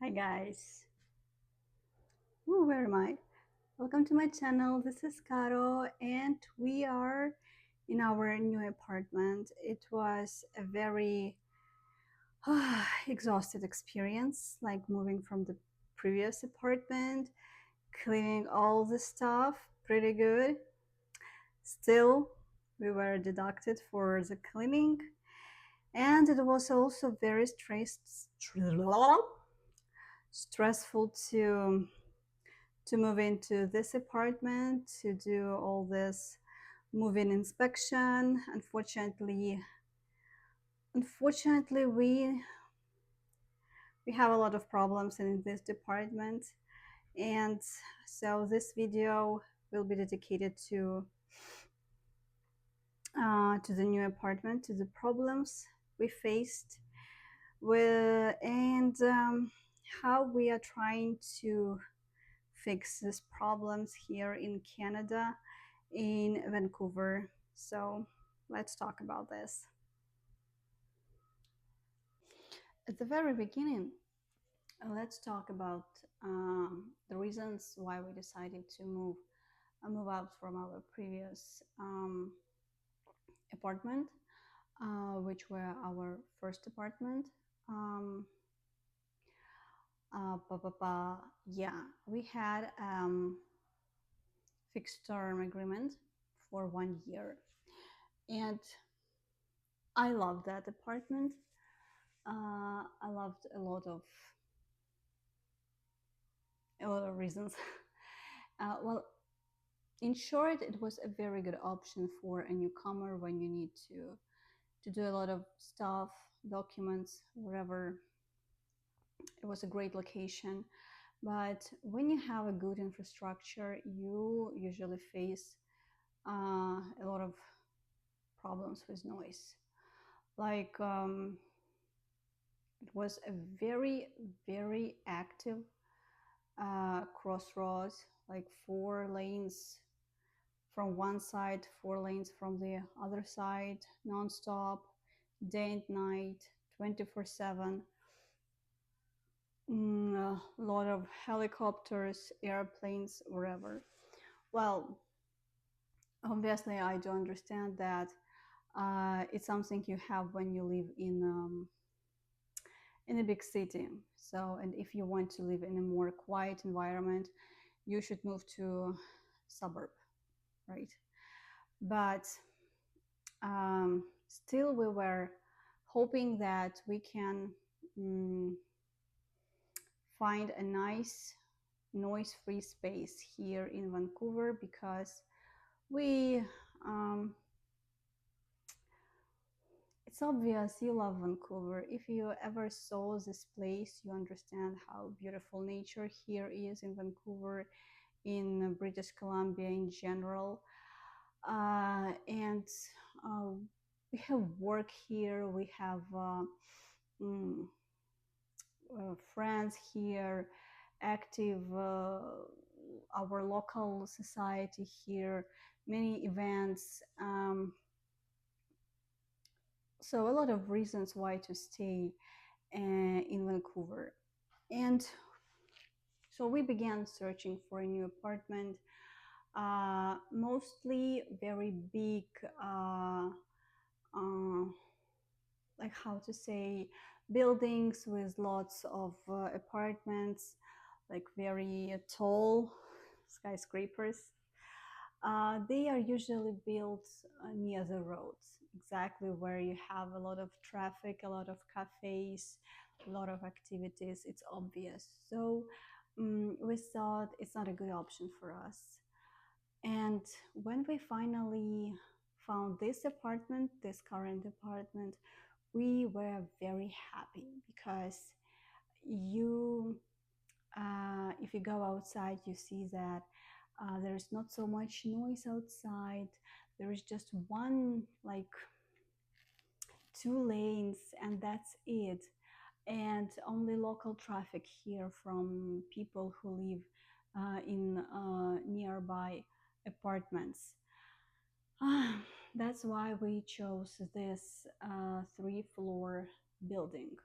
Hi guys. Ooh, where am I? Welcome to my channel. This is Caro and we are in our new apartment. It was a very exhausted experience, like moving from the previous apartment, cleaning all the stuff, pretty good. Still, we were deducted for the cleaning and it was also very stressful to move into this apartment, to do all this moving inspection. Unfortunately, we have a lot of problems in this department, and so this video will be dedicated to the new apartment, to the problems we faced with, and how we are trying to fix these problems here in Canada, in Vancouver. So let's talk about this. At the very beginning, let's talk about the reasons why we decided to move out from our previous apartment, which were our first apartment. Um, yeah, we had fixed term agreement for 1 year, and I loved that apartment. I loved a lot of reasons. Well, in short, it was a very good option for a newcomer when you need to do a lot of stuff, documents, whatever. It was a great location. But when you have a good infrastructure, you usually face a lot of problems with noise. Like it was a very, very active crossroads, like 4 lanes from one side, 4 lanes from the other side, non-stop, day and night, 24/7. A lot of helicopters, airplanes, wherever. Well, obviously, I do understand that it's something you have when you live in a big city. So, and if you want to live in a more quiet environment, you should move to suburb, right? But still, we were hoping that we can mm, find a nice noise-free space here in Vancouver, because we it's obvious you love Vancouver. If you ever saw this place, you understand how beautiful nature here is in Vancouver, in British Columbia in general. And uh, we have work here, we have mm, friends here, active, our local society here, many events. So a lot of reasons why to stay in Vancouver. And so we began searching for a new apartment, mostly very big, uh, like how to say, buildings with lots of apartments, like very tall skyscrapers. They are usually built near the roads, exactly where you have a lot of traffic, a lot of cafes, a lot of activities. It's obvious. So we thought it's not a good option for us. And when we finally found this apartment, this current apartment, we were very happy because you if you go outside, you see that there is not so much noise outside. There is just one, like 2 lanes, and that's it. And only local traffic here from people who live in nearby apartments. That's why we chose this 3-floor building.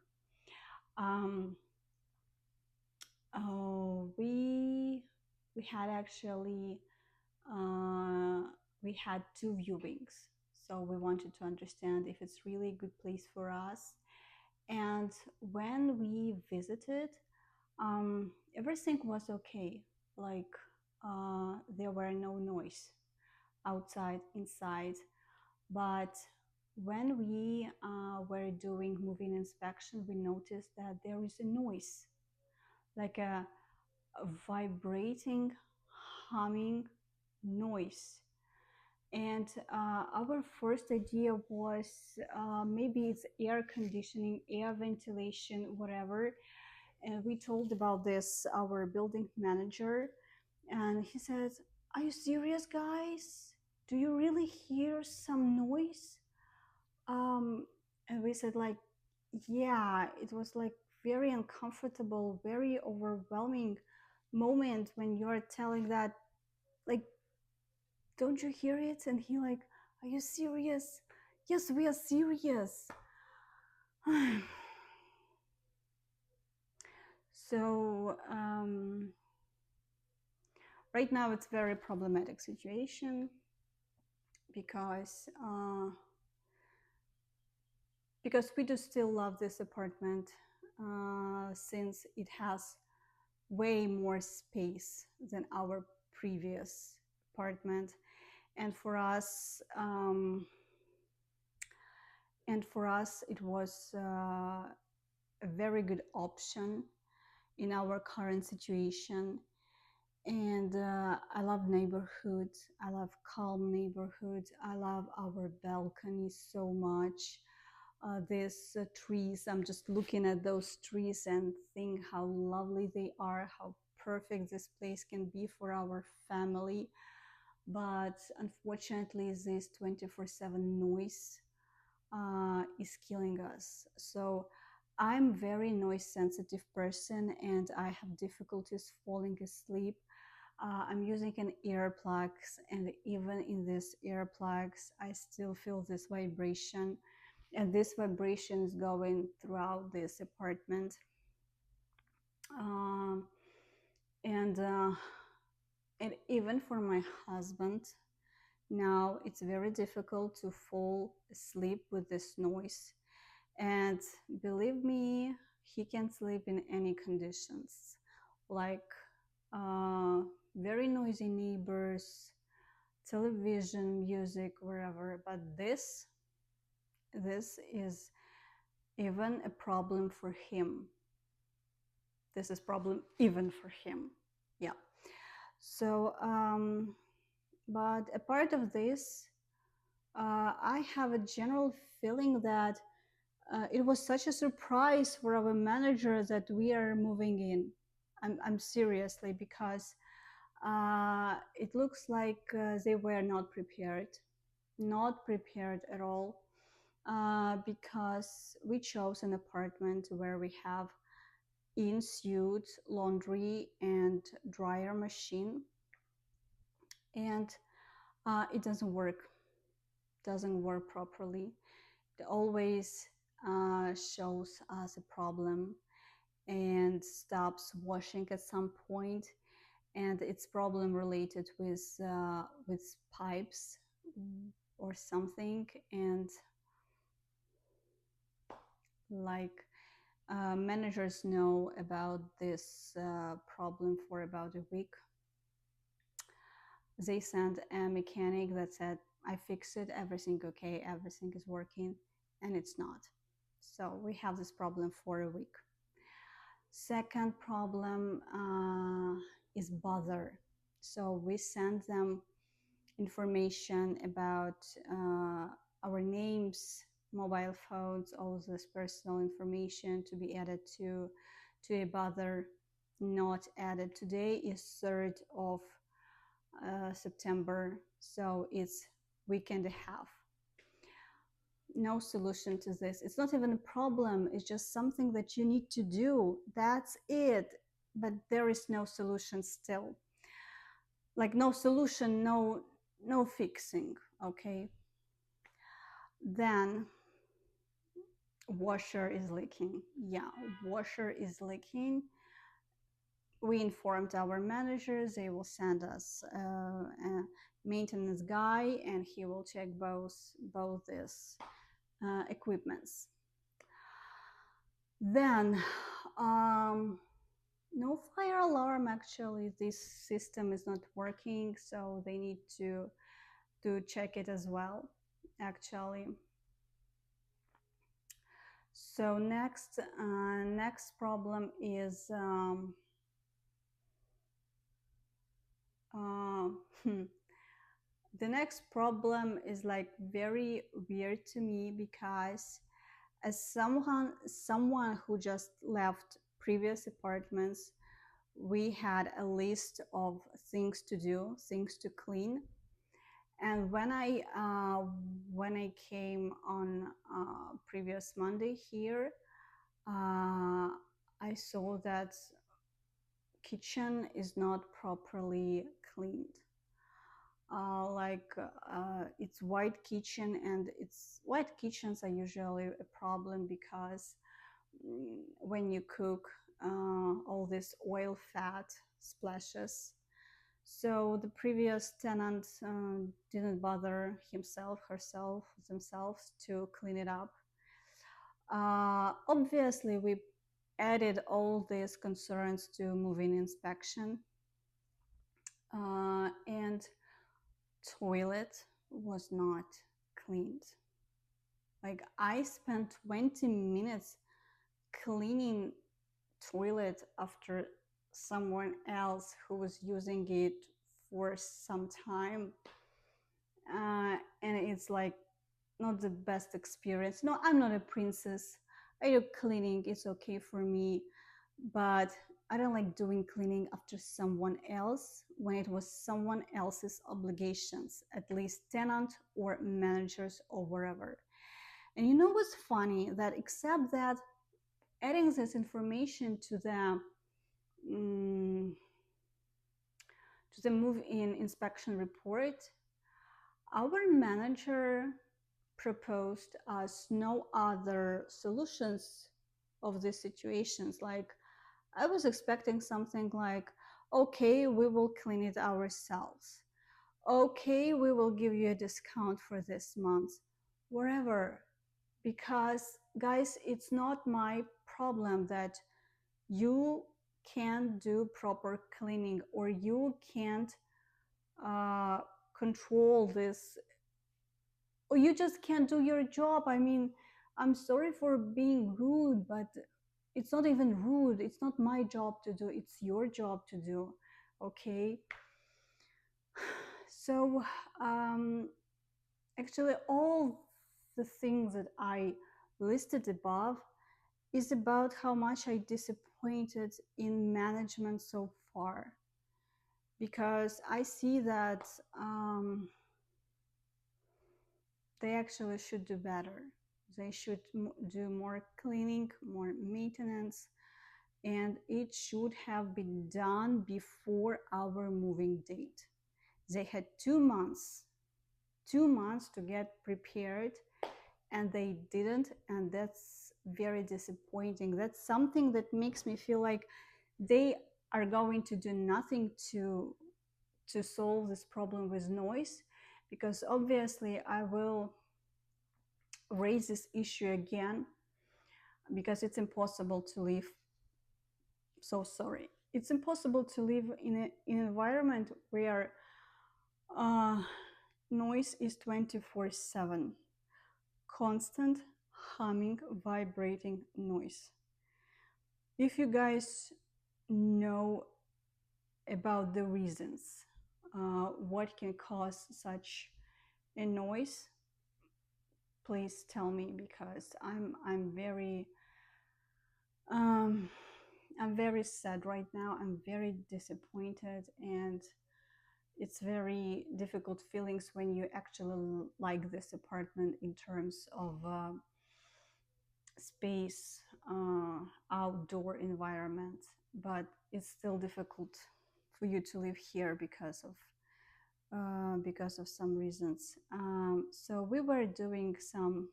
Um, Oh, we had actually uh, we had two viewings. So we wanted to understand if it's really a good place for us. And when we visited, everything was okay. Like there were no noise outside, inside. But when we were doing moving inspection, we noticed that there is a noise, like a vibrating, humming noise. And our first idea was maybe it's air conditioning, air ventilation, whatever. And we told about this our building manager, and he says, "Are you serious, guys? Do you really hear some noise?" And we said, like, yeah, it was like very uncomfortable, very overwhelming moment when you're telling that, like, don't you hear it? And he like, are you serious? Yes, we are serious. So right now it's very problematic situation because because we do still love this apartment since it has way more space than our previous apartment, and for us it was a very good option in our current situation. And I love neighborhood, I love calm neighborhood, I love our balcony so much. These trees, I'm just looking at those trees and think how lovely they are, how perfect this place can be for our family. But unfortunately this 24/7 noise is killing us. So I'm very noise sensitive person and I have difficulties falling asleep. I'm using an earplugs, and even in these earplugs I still feel this vibration, and this vibration is going throughout this apartment. um, and uh, and even for my husband now it's very difficult to fall asleep with this noise. And believe me, he can sleep in any conditions, like uh, very noisy neighbors, television, music, wherever. But this is even a problem for him. This is problem even for him. Yeah. So, but a part of this, I have a general feeling that it was such a surprise for our manager that we are moving in. I'm seriously, because it looks like they were not prepared at all, because we chose an apartment where we have in-suite laundry and dryer machine, and it doesn't work properly. It always shows us a problem and stops washing at some point, and it's problem related with pipes or something. And like managers know about this problem for about a week. They sent a mechanic that said, I fixed it, everything okay, everything is working, and it's not. So we have this problem for a week. Second problem is bother. So we send them information about our names, mobile phones, all this personal information to be added to a bother, not added. Today is 3rd of September, so it's week and a half. No solution to this. It's not even a problem, it's just something that you need to do. That's it. But there is no solution still. Like no solution, no fixing, okay? Then washer is leaking. Yeah, washer is leaking. we informed our managers they will send us a maintenance guy, and he will check both these equipments. Then no fire alarm. Actually, this system is not working, so they need to check it as well, actually. So next problem is uh, the next problem is like very weird to me, because as someone who just left previous apartments, we had a list of things to do, things to clean. And when I came on previous Monday here, I saw that kitchen is not properly cleaned. It's white kitchen, and it's white kitchens are usually a problem because when you cook, all this oil fat splashes. So the previous tenant didn't bother herself, themselves to clean it up. Obviously, we added all these concerns to move-in inspection, and toilet was not cleaned. Like, I spent 20 minutes cleaning toilet after someone else who was using it for some time, and it's like not the best experience. No, I'm not a princess. I do cleaning, it's okay for me, but I don't like doing cleaning after someone else when it was someone else's obligations, at least tenant or managers or wherever. And you know what's funny? That except that adding this information to mm, the move-in inspection report, our manager proposed us no other solutions of these situations. Like, I was expecting something like, okay, we will clean it ourselves. Okay, we will give you a discount for this month, wherever. Because, guys, it's not my problem that you can't do proper cleaning, or you can't uh, control this, or you just can't do your job. I mean, I'm sorry for being rude, but it's not even rude. It's not my job to do, it's your job to do. Okay. So actually, all the things that I listed above is about how much I disappointed in management so far, because I see that they actually should do better. They should do more cleaning, more maintenance, and it should have been done before our moving date. They had 2 months to get prepared, and they didn't, and that's very disappointing. That's something that makes me feel like they are going to do nothing to solve this problem with noise, because obviously I will raise this issue again, because it's impossible to live, so sorry, it's impossible to live in an environment where noise is 24/7, constant humming, vibrating noise. If you guys know about the reasons what can cause such a noise, please tell me, because I'm very I'm very sad right now. I'm very disappointed, and it's very difficult feelings when you actually like this apartment in terms of space, outdoor environment, but it's still difficult for you to live here because of some reasons. So we were doing some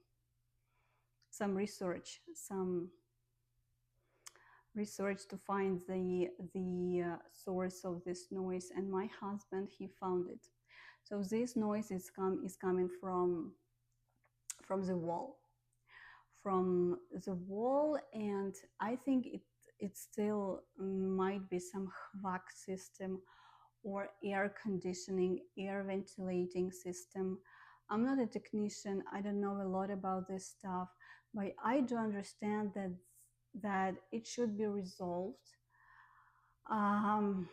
research, some research to find the source of this noise, and my husband, he found it. So this noise is coming from the wall, and I think it still might be some HVAC system or air conditioning, air ventilating system. I'm not a technician, I don't know a lot about this stuff, but I do understand that it should be resolved um,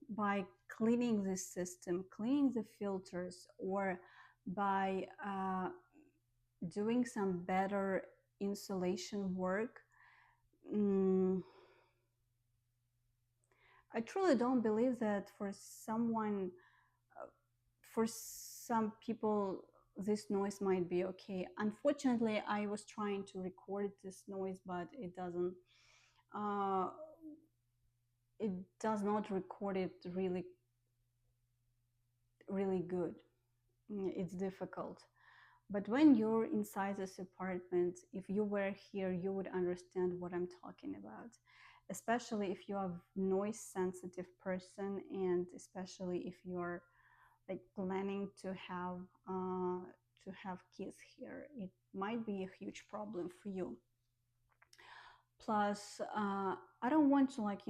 by cleaning this system, cleaning the filters, or by doing some better insulation work. Mm, I truly don't believe that for some people, this noise might be okay. Unfortunately, I was trying to record this noise, but uh, it does not record it really good. It's difficult. But when you're inside this apartment, if you were here, you would understand what I'm talking about. Especially if you're a noise sensitive person, and especially if you're like planning to have kids here, it might be a huge problem for you. Plus, I don't want to like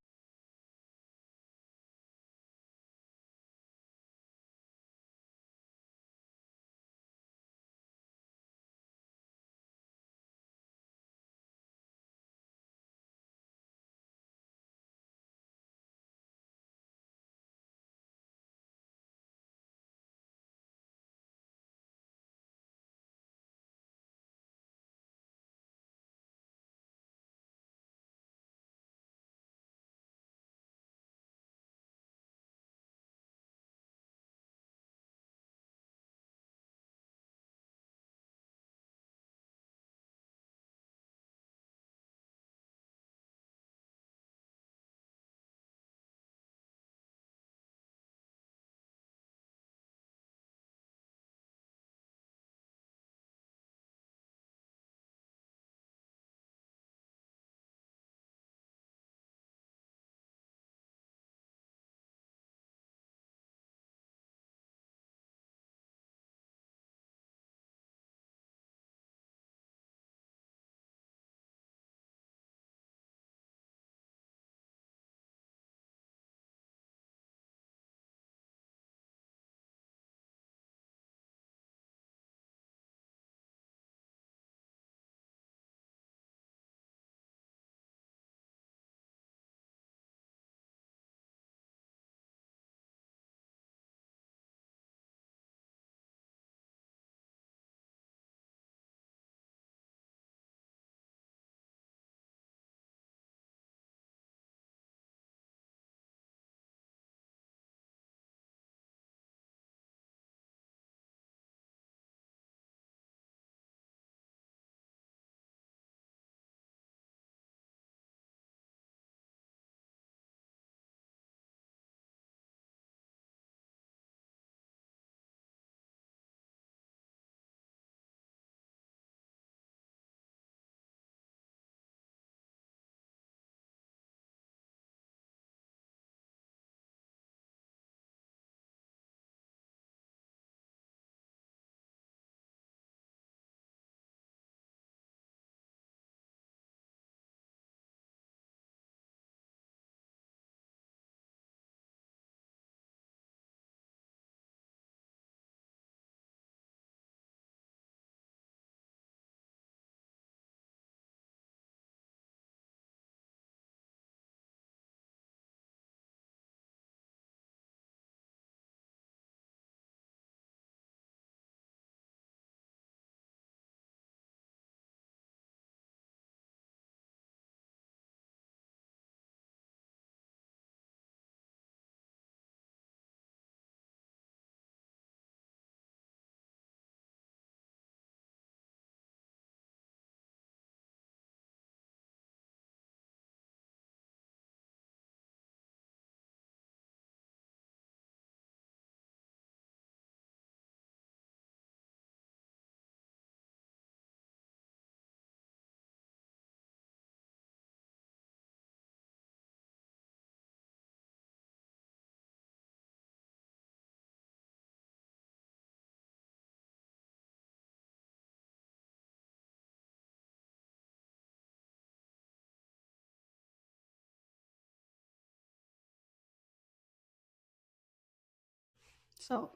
So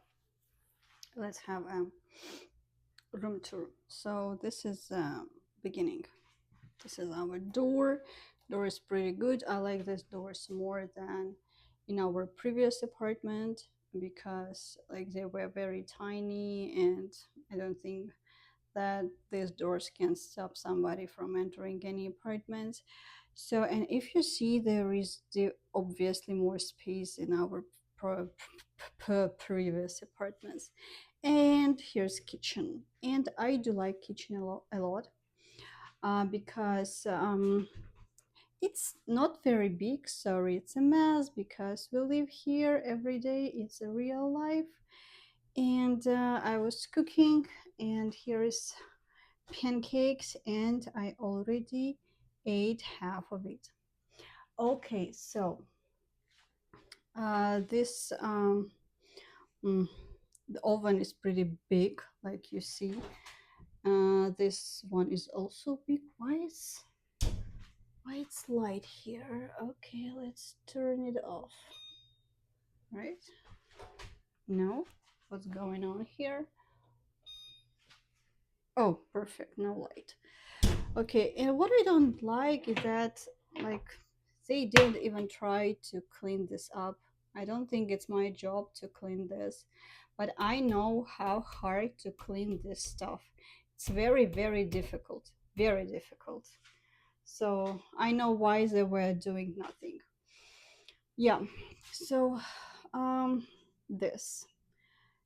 let's have a room tour. So this is beginning. This is our door. Door is pretty good. I like this doors more than in our previous apartment because like they were very tiny, and I don't think that these doors can stop somebody from entering any apartments. So, and if you see, there is the obviously more space in our previous apartments. And here's kitchen, and I do like kitchen a lot because it's not very big. Sorry, it's a mess because we live here every day. It's a real life, and I was cooking, and here is pancakes, and I already ate half of it. Okay, so this mm, the oven is pretty big, like you see. This one is also big. Why it's light here? Okay, let's turn it off. Right? No, what's going on here? Oh, perfect. No light. Okay, and what I don't like is that like they didn't even try to clean this up. I don't think it's my job to clean this, but I know how hard to clean this stuff. It's very, very difficult. Very difficult. So I know why they were doing nothing. Yeah. So this.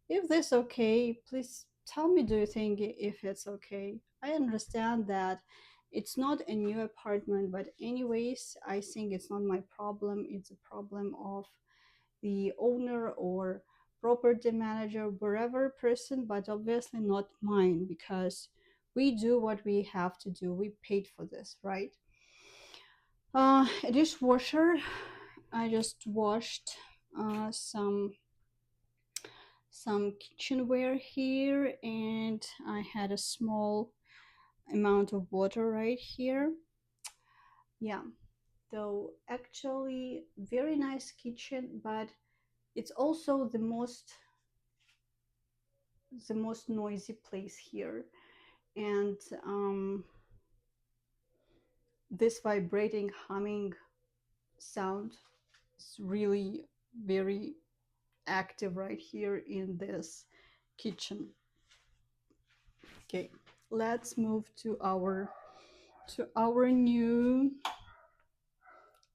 If this okay, please tell me, do you think if it's okay? I understand that it's not a new apartment, but anyways, I think it's not my problem. It's a problem of the owner or property manager, wherever person, but obviously not mine because we do what we have to do. We paid for this, right? A dishwasher. I just washed some kitchenware here, and I had a small amount of water right here. Yeah, though actually very nice kitchen, but it's also the most noisy place here, and this vibrating humming sound is really very active right here in this kitchen. Okay, let's move to our new.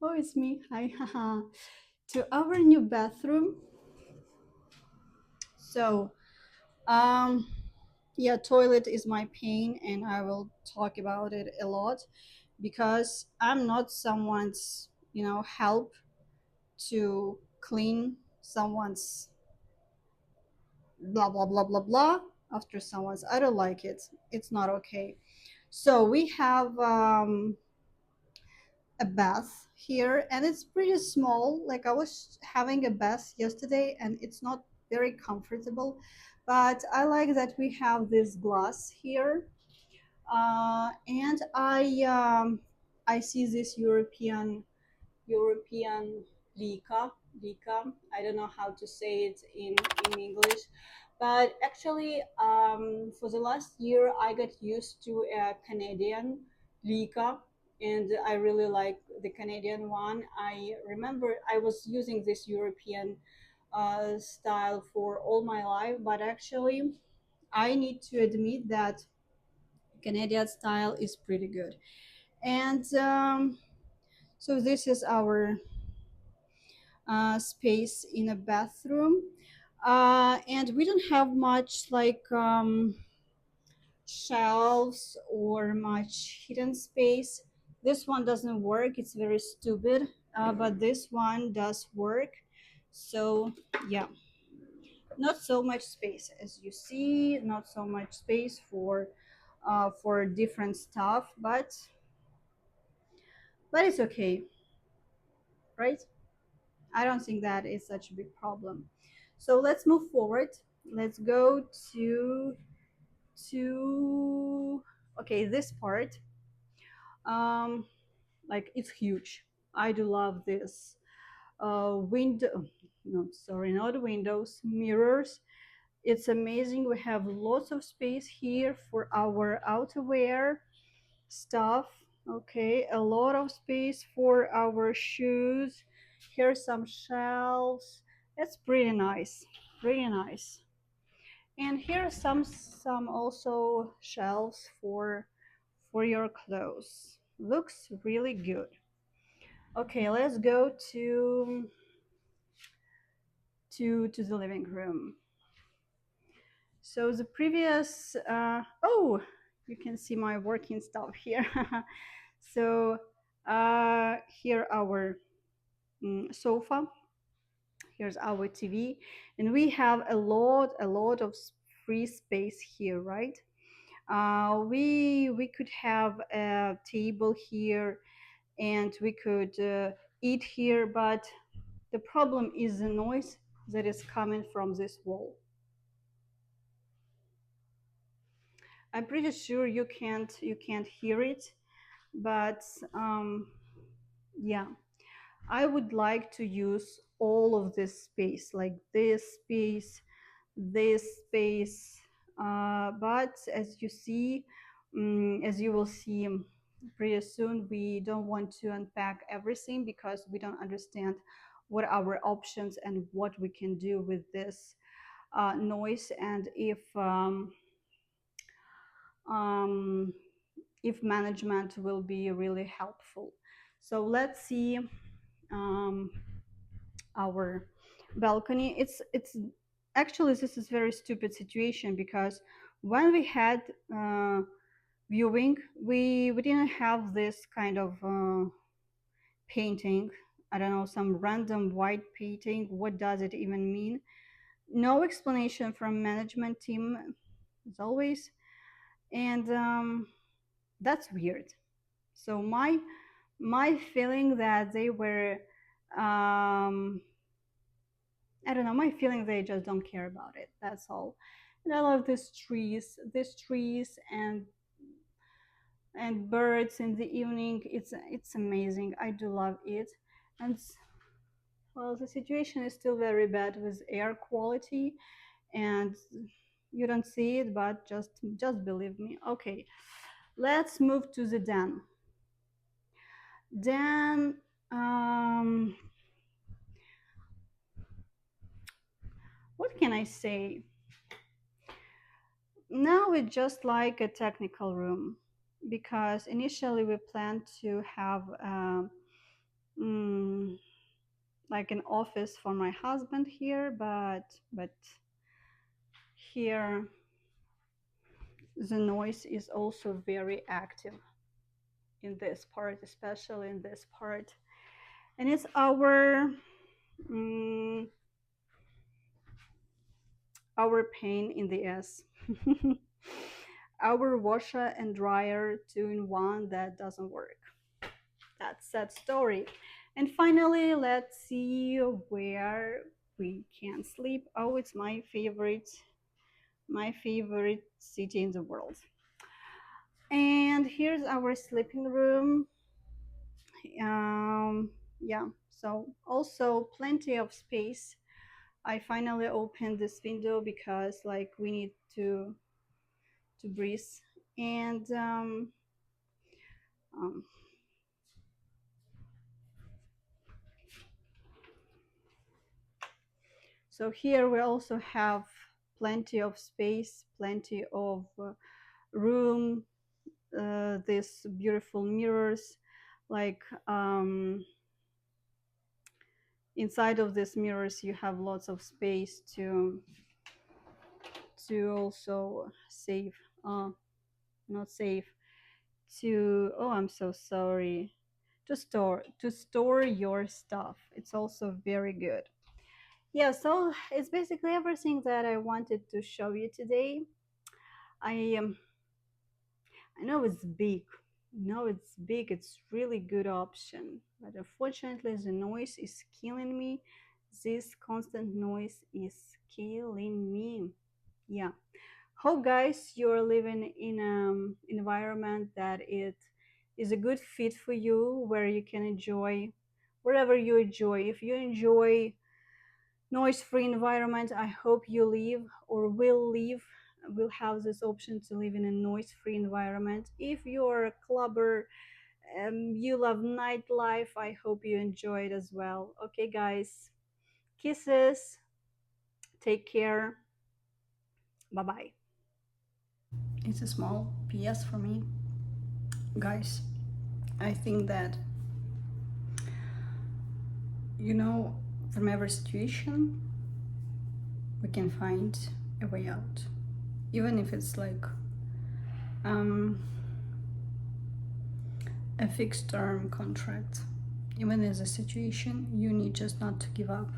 Oh, it's me. Hi, haha. To our new bathroom. So, um, yeah, toilet is my pain, and I will talk about it a lot because I'm not someone's, help to clean someone's blah blah blah blah blah after someone's. I don't like it. It's not okay. So we have a bath here, and it's pretty small. Like I was having a bath yesterday, and it's not very comfortable, but I like that we have this glass here. And I see this European Lika. I don't know how to say it in English, but actually, for the last year, I got used to a Canadian Lika, and I really like the Canadian one. I remember I was using this European style for all my life, but actually, I need to admit that Canadian style is pretty good. And so this is our space in a bathroom, and we don't have much like shelves or much hidden space. This one doesn't work. It's very stupid, but this one does work. So yeah, not so much space as you see. Not so much space for different stuff, but it's okay, right? I don't think that is such a big problem. So let's move forward. Let's go to okay, this part. Like it's huge. I do love this window. no, sorry, not windows, mirrors. It's amazing. We have lots of space here for our outerwear stuff. Okay, a lot of space for our shoes. Here's some shelves. It's pretty nice, pretty nice. And here are some also shelves for your clothes. Looks really good. Okay, let's go to the living room. So the previous oh, you can see my working stuff here. So here our sofa, here's our TV, and we have a lot of free space here, right? We could have a table here, and we could eat here, but the problem is the noise that is coming from this wall. I'm pretty sure you can't hear it, but yeah, I would like to use all of this space, like this space. But as you will see pretty soon, we don't want to unpack everything because we don't understand what our options and what we can do with this noise, and um, if management will be really helpful. So let's see um, our balcony. It's actually, this is very stupid situation because when we had viewing, we didn't have this kind of painting. I don't know, some random white painting. What does it even mean? No explanation from management team as always, and that's weird. So my feeling that they were I don't know, my feeling they just don't care about it. That's all. And I love these trees and birds in the evening. It's amazing. I do love it. And well, the situation is still very bad with air quality, and you don't see it, but just believe me. Okay, let's move to the den. Den. Um, what can I say? Now it's just like a technical room because initially we planned to have mm, like an office for my husband here, but here the noise is also very active in this part, especially in this part, and it's mm, our pain in the ass. Our washer and dryer two-in-one that doesn't work. That's that story. And finally, let's see where we can sleep. Oh, it's my favorite city in the world. And here's our sleeping room. Yeah, so also plenty of space. I finally opened this window because like we need to breathe. And um, so here we also have plenty of space, plenty of room, these beautiful mirrors, like inside of these mirrors you have lots of space to also save not save to oh, I'm so sorry, to store your stuff. It's also very good. Yeah, so it's basically everything that I wanted to show you today. I know it's big. No, it's big. It's really good option. But unfortunately, the noise is killing me. This constant noise is killing me. Yeah. Hope guys you're living in an environment that it is a good fit for you, where you can enjoy wherever you enjoy. If you enjoy noise-free environment. I hope you live or will have this option to live in a noise-free environment. If you're a clubber, you love nightlife, I hope you enjoy it as well. Okay, guys, kisses, take care, bye bye. It's a small PS for me, guys. I think that, you know, from every situation we can find a way out, even if it's like a fixed term contract. Even as a situation, you need just not to give up,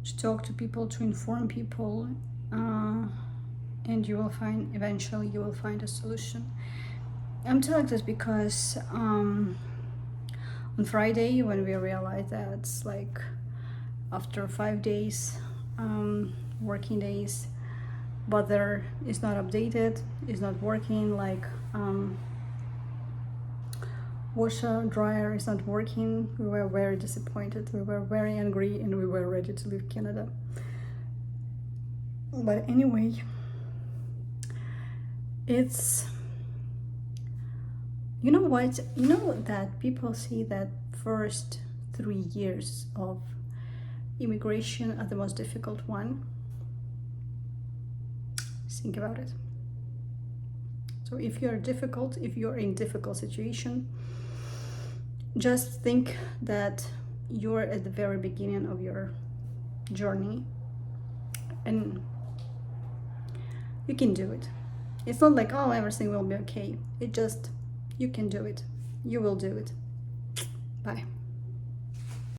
to talk to people, to inform people, and you will find, eventually you will find a solution. I'm telling this because on Friday, when we realized that it's like after 5 days working days, Butler is not updated, is not working, like washer dryer is not working, we were very disappointed, we were very angry, and we were ready to leave Canada. But anyway, it's, you know what, you know that people say that first 3 years of immigration are the most difficult one. Think about it. So if you're in difficult situation, just think that you're at the very beginning of your journey and you can do it. It's not like, oh, everything will be okay. It just, you can do it. You will do it. Bye.